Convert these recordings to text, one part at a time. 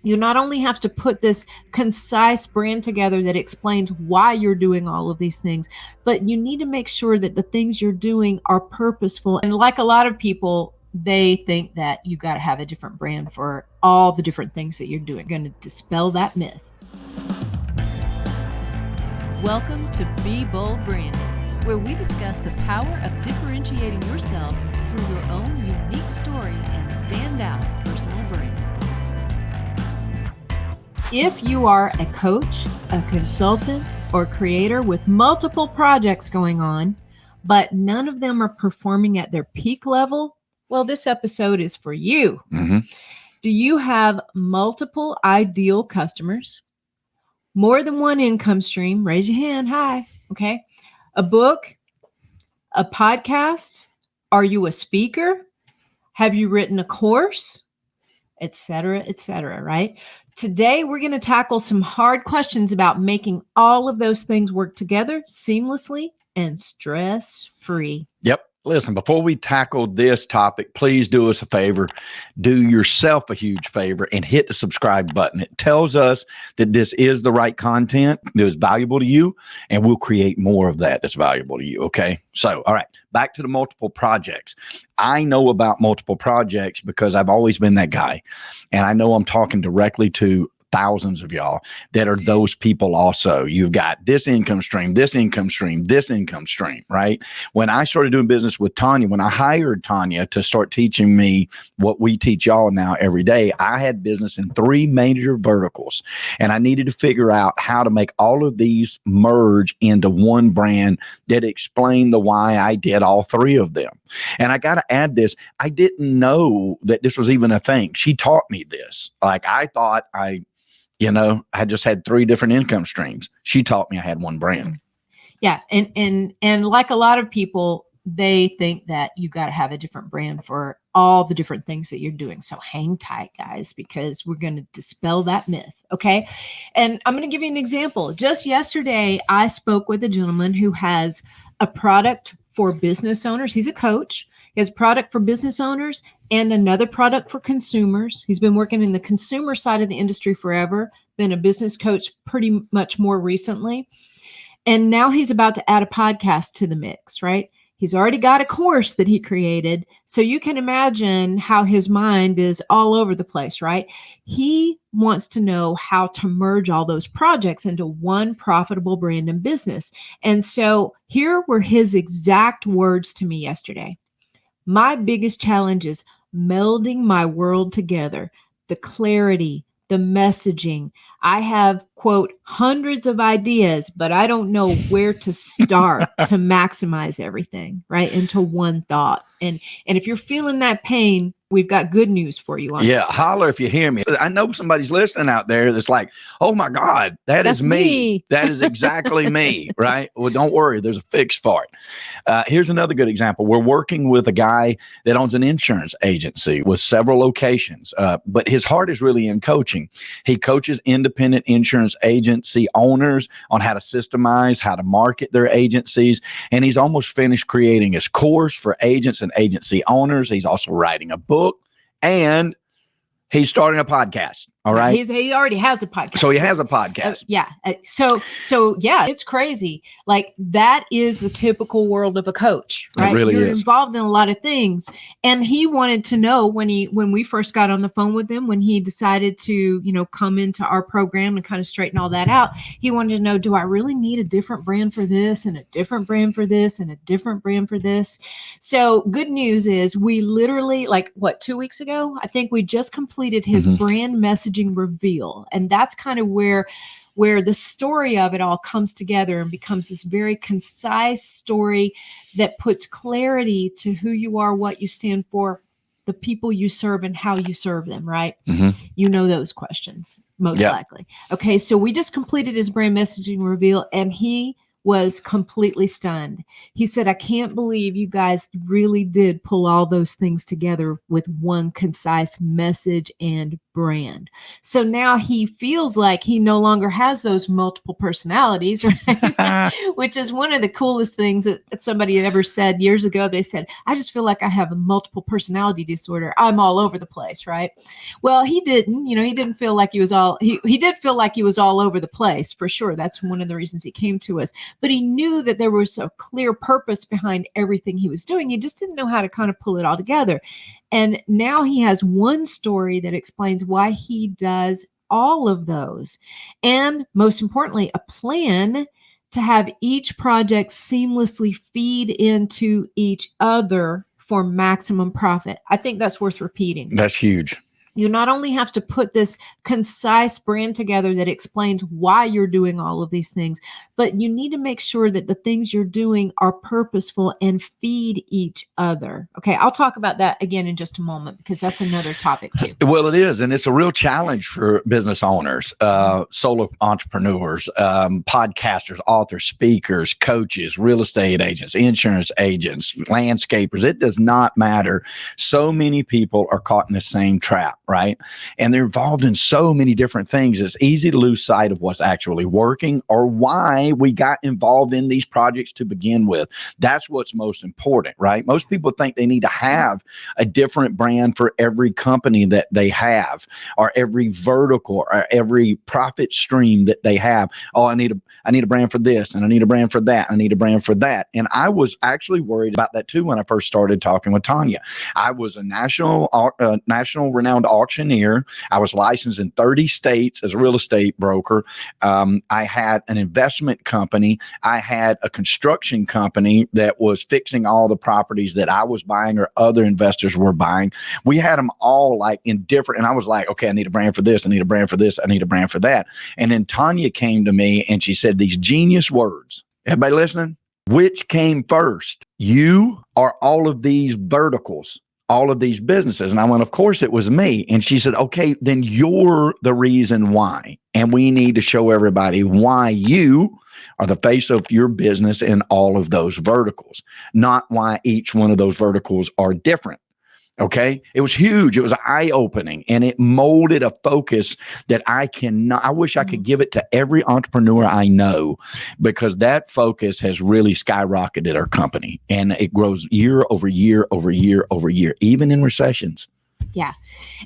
You not only have to put this concise brand together that explains why you're doing all of these things, but you need to make sure that the things you're doing are purposeful. And like a lot of people, they think that you got to have a different brand for all the different things that you're doing. I'm going to dispel that myth. Welcome to Be Bold Branding, where we discuss the power of differentiating yourself through your own unique story and standout personal brand. If you are a coach, a consultant, or creator with multiple projects going on, but none of them are performing at their peak level, well, this episode is for you. Mm-hmm. Do you have multiple ideal customers? More than one income stream? Raise your hand. Hi. Okay. A book? A podcast? Are you a speaker? Have you written a course? Et cetera, right? Today, we're going to tackle some hard questions about making all of those things work together seamlessly and stress-free. Yep. Listen, before we tackle this topic, please do us a favor. Do yourself a huge favor and hit the subscribe button. It tells us that this is the right content that is valuable to you, and we'll create more of that that's valuable to you, okay? So, all right, back to the multiple projects. I know about multiple projects because I've always been that guy, and I know I'm talking directly to thousands of y'all that are those people also. You've got this income stream, this income stream, this income stream, right? When I started doing business with Tanya, when I hired Tanya to start teaching me what we teach y'all now every day, I had business in 3 major verticals, and I needed to figure out how to make all of these merge into one brand that explained the why I did all 3 of them. And I got to add this, I didn't know that this was even a thing. She taught me this. Like I thought I just had 3 different income streams. She taught me I had one brand. Yeah. And like a lot of people, they think that you got to have a different brand for all the different things that you're doing. So hang tight, guys, because we're going to dispel that myth. Okay. And I'm going to give you an example. Just yesterday, I spoke with a gentleman who has a product for business owners. He's a coach. He has a product for business owners and another product for consumers. He's been working in the consumer side of the industry forever, been a business coach pretty much more recently. And now he's about to add a podcast to the mix, right? He's already got a course that he created. So you can imagine how his mind is all over the place, right? He wants to know how to merge all those projects into one profitable brand and business. And so here were his exact words to me yesterday. My biggest challenge is melding my world together, the clarity, the messaging. I have, quote, hundreds of ideas, but I don't know where to start to maximize everything, right, into one thought. And if you're feeling that pain, we've got good news for you. Yeah, holler if you hear me. I know somebody's listening out there that's like, oh my God, that's me. That is exactly me, right? Well, don't worry, there's a fix for it. Here's another good example. We're working with a guy that owns an insurance agency with several locations, but his heart is really in coaching. He coaches independent insurance agency owners on how to systemize, how to market their agencies, and he's almost finished creating his course for agents and agency owners. He's also writing a book, and he's starting a podcast. All right. He already has a podcast. So he has a podcast. So yeah, it's crazy. Like that is the typical world of a coach, right? It really You're is. involved in a lot of things. And he wanted to know when we first got on the phone with him, when he decided to, come into our program and kind of straighten all that out, he wanted to know, do I really need a different brand for this and a different brand for this and a different brand for this? So good news is we literally 2 weeks ago, I think we just completed his brand messaging reveal. And that's kind of where the story of it all comes together and becomes this very concise story that puts clarity to who you are, what you stand for, the people you serve, and how you serve them, right? You know those questions, most likely. Okay, so we just completed his brand messaging reveal, and he was completely stunned. He said, I can't believe you guys really did pull all those things together with one concise message and brand. So now he feels like he no longer has those multiple personalities, right? Which is one of the coolest things that somebody had ever said years ago. They said, I just feel like I have a multiple personality disorder. I'm all over the place, right? Well, he didn't, he didn't feel like he was he did feel like he was all over the place, for sure. That's one of the reasons he came to us. But he knew that there was a clear purpose behind everything he was doing. He just didn't know how to kind of pull it all together. And now he has one story that explains why he does all of those. And most importantly, a plan to have each project seamlessly feed into each other for maximum profit. I think that's worth repeating. That's huge. You not only have to put this concise brand together that explains why you're doing all of these things, but you need to make sure that the things you're doing are purposeful and feed each other. Okay, I'll talk about that again in just a moment because that's another topic too. Well, it is, and it's a real challenge for business owners, solo entrepreneurs, podcasters, authors, speakers, coaches, real estate agents, insurance agents, landscapers. It does not matter. So many people are caught in the same trap. Right. And they're involved in so many different things. It's easy to lose sight of what's actually working or why we got involved in these projects to begin with. That's what's most important, right? Most people think they need to have a different brand for every company that they have or every vertical or every profit stream that they have. Oh, I need a brand for this and I need a brand for that. I need a brand for that. And I was actually worried about that too when I first started talking with Tanya. I was a national renowned auctioneer. I was licensed in 30 states as a real estate broker. I had an investment company. I had a construction company that was fixing all the properties that I was buying or other investors were buying. We had them all like in different, and I was like, okay, I need a brand for this. I need a brand for this. I need a brand for that. And then Tanya came to me and she said these genius words. Everybody listening? Which came first? You or all of these verticals? All of these businesses. And I went, of course it was me. And she said, okay, then you're the reason why. And we need to show everybody why you are the face of your business in all of those verticals, not why each one of those verticals are different. Okay. It was huge. It was eye-opening and it molded a focus that I wish I could give it to every entrepreneur I know because that focus has really skyrocketed our company and it grows year over year over year over year, even in recessions. Yeah.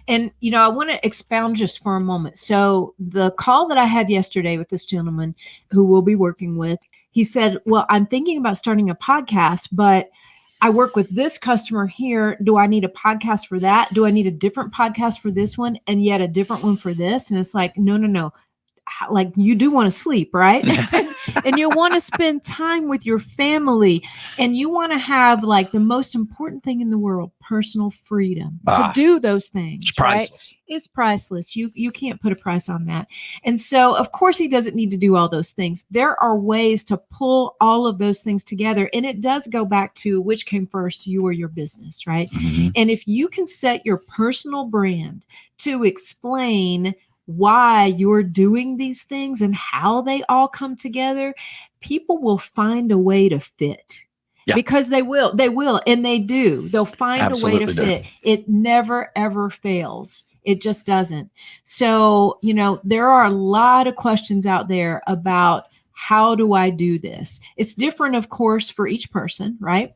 And, I want to expound just for a moment. So the call that I had yesterday with this gentleman who we'll be working with, he said, well, I'm thinking about starting a podcast, but I work with this customer here. Do I need a podcast for that? Do I need a different podcast for this one and yet a different one for this? And it's like, no. Like you do want to sleep, right? And you want to spend time with your family and you want to have like the most important thing in the world, personal freedom to do those things. It's priceless. Right? It's priceless. You can't put a price on that. And so of course he doesn't need to do all those things. There are ways to pull all of those things together. And it does go back to which came first, you or your business, right? Mm-hmm. And if you can set your personal brand to explain why you're doing these things and how they all come together, people will find a way to fit. Yeah. Because they will, and they do. They'll find Absolutely a way to fit. It never, ever fails. It just doesn't. So, there are a lot of questions out there about how do I do this? It's different, of course, for each person, right?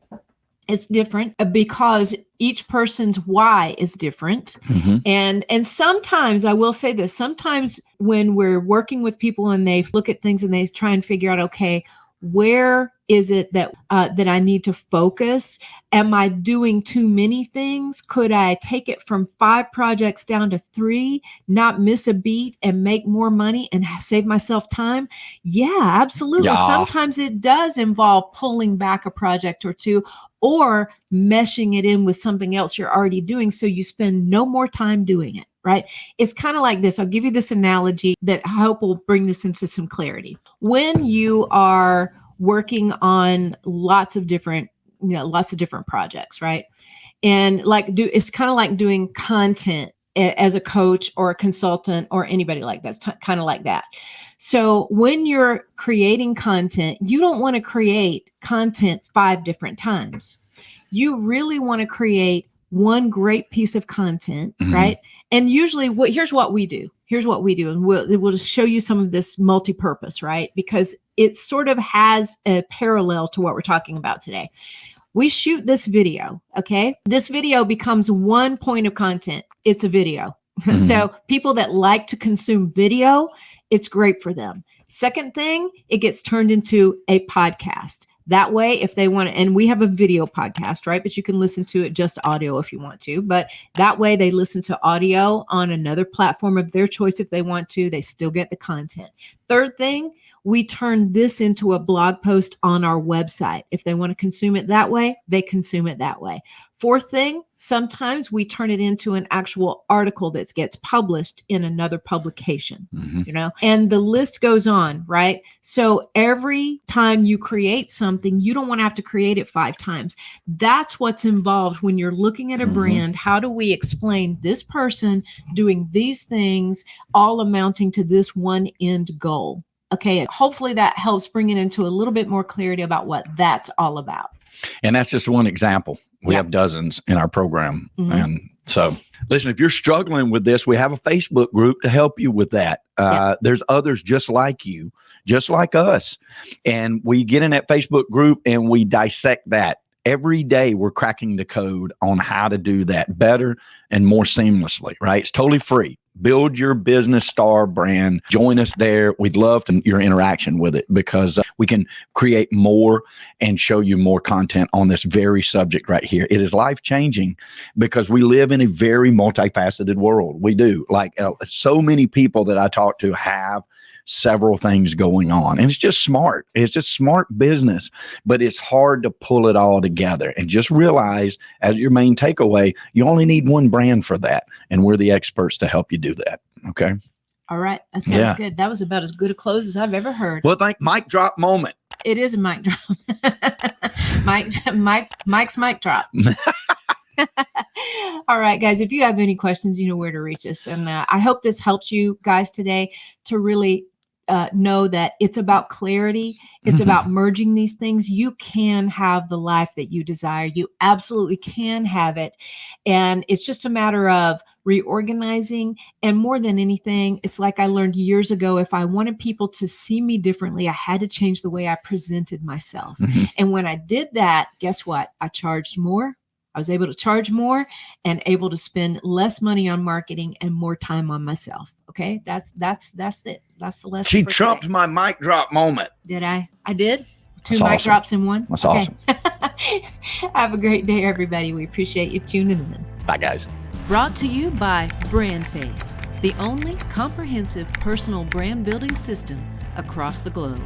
It's different because each person's why is different. Mm-hmm. And sometimes, I will say this, sometimes when we're working with people and they look at things and they try and figure out, okay, where is it that I need to focus? Am I doing too many things? Could I take it from 5 projects down to 3, not miss a beat and make more money and save myself time? Yeah, absolutely. Yeah. Sometimes it does involve pulling back a project or 2 or meshing it in with something else you're already doing so you spend no more time doing it, right? It's kind of like this. I'll give you this analogy that I hope will bring this into some clarity. When you are working on lots of different projects, right? And it's kind of like doing content as a coach or a consultant or anybody like that. It's kind of like that. So when you're creating content, you don't want to create content 5 different times. You really want to create one great piece of content, right? And usually here's what we do. And we'll just show you some of this multi-purpose, right? Because it sort of has a parallel to what we're talking about today. We shoot this video, okay? This video becomes one point of content. It's a video. So people that like to consume video, it's great for them. Second thing, it gets turned into a podcast. That way, if they want to, and we have a video podcast, right? But you can listen to it just audio if you want to. But that way they listen to audio on another platform of their choice if they want to. They still get the content. Third thing, we turn this into a blog post on our website. If they want to consume it that way, they consume it that way. Fourth thing, sometimes we turn it into an actual article that gets published in another publication, you know, and the list goes on, right? So every time you create something, you don't want to have to create it 5 times. That's what's involved when you're looking at a brand. How do we explain this person doing these things, all amounting to this one end goal? Okay, hopefully that helps bring it into a little bit more clarity about what that's all about. And that's just one example. We have dozens in our program. And so, listen, if you're struggling with this, we have a Facebook group to help you with that. There's others just like you, just like us. And we get in that Facebook group and we dissect that. Every day we're cracking the code on how to do that better and more seamlessly, right? It's totally free. Build your business star brand. Join us there. We'd love your interaction with it because we can create more and show you more content on this very subject right here. It is life-changing because we live in a very multifaceted world. We do. Like so many people that I talk to have several things going on. And it's just smart. It's just smart business, but it's hard to pull it all together. And just realize, as your main takeaway, you only need one brand for that. And we're the experts to help you do that. Okay. All right. That sounds good. That was about as good a close as I've ever heard. Well, mic drop moment. It is a mic drop. Mike's mic drop. All right, guys, if you have any questions, you know where to reach us. And I hope this helps you guys today to really know that it's about clarity. It's about merging these things. You can have the life that you desire. You absolutely can have it. And it's just a matter of reorganizing. And more than anything, it's like I learned years ago, if I wanted people to see me differently, I had to change the way I presented myself. And when I did that, guess what? I charged more. I was able to charge more and able to spend less money on marketing and more time on myself. Okay. That's the lesson. She trumped my mic drop moment. Did I? I did? 2 That's mic awesome. drops in one? That's awesome. Have a great day, everybody. We appreciate you tuning in. Bye, guys. Brought to you by BrandFace, the only comprehensive personal brand building system across the globe.